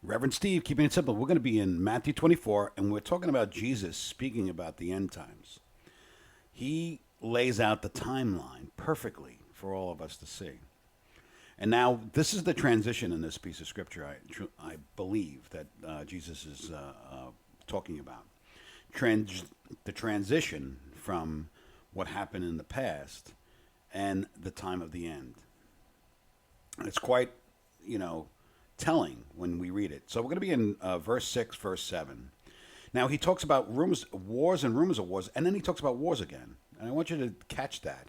Reverend Steve, keeping it simple. We're going to be in Matthew 24, and we're talking about Jesus speaking about the end times. He lays out the timeline perfectly for all of us to see. And now, this is the transition in this piece of scripture, I believe, that Jesus is talking about. Trans- the transition from what happened in the past and the time of the end. It's quite, you know, telling when we read it. So we're going to be in verse 6, verse 7. Now he talks about rumors, wars and rumors of wars, and then he talks about wars again. And I want you to catch that.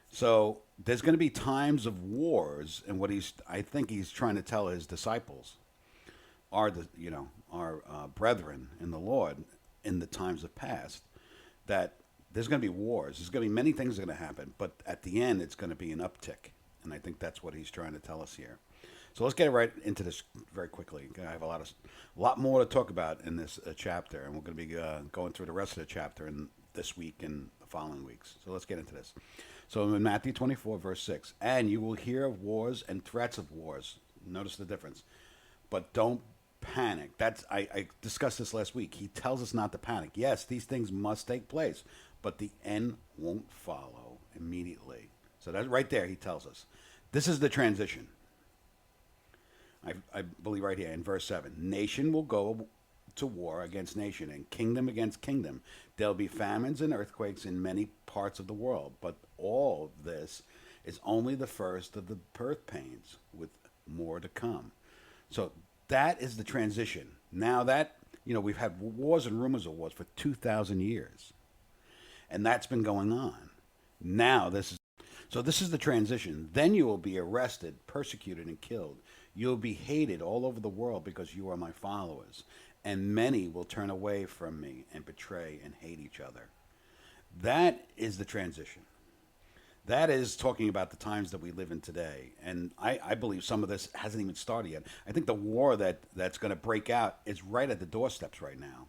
So there's going to be times of wars, and what I think he's trying to tell his disciples, our brethren in the Lord, in the times of past, that there's going to be wars. There's going to be many things that are going to happen, but at the end, it's going to be an uptick, and I think that's what he's trying to tell us here. So let's get right into this very quickly. I have a lot more to talk about in this chapter, and we're going to be going through the rest of the chapter in this week and the following weeks. So let's get into this. So in Matthew 24, verse 6, and you will hear of wars and threats of wars. Notice the difference. But don't panic. I discussed this last week. He tells us not to panic. Yes, these things must take place, but the end won't follow immediately. So that's right there, he tells us. This is the transition. I believe right here in verse 7. Nation will go to war against nation and kingdom against kingdom. There'll be famines and earthquakes in many parts of the world, but all of this is only the first of the birth pains, with more to come. So that is the transition. Now that, we've had wars and rumors of wars for 2,000 years, and that's been going on. Now this is the transition. Then you will be arrested, persecuted, and killed. You'll be hated all over the world because you are my followers, and many will turn away from me and betray and hate each other. That is the transition. That is talking about the times that we live in today. And I believe some of this hasn't even started yet. I think the war that's going to break out is right at the doorsteps right now,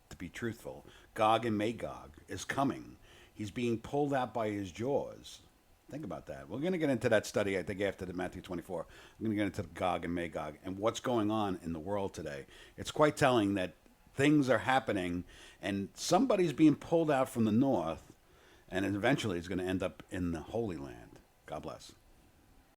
to be truthful. Gog and Magog is coming. He's being pulled out by his jaws. Think about that. We're going to get into that study, I think, after the Matthew 24. I'm going to get into Gog and Magog and what's going on in the world today. It's quite telling that things are happening and somebody's being pulled out from the north, and eventually is going to end up in the Holy Land. God bless.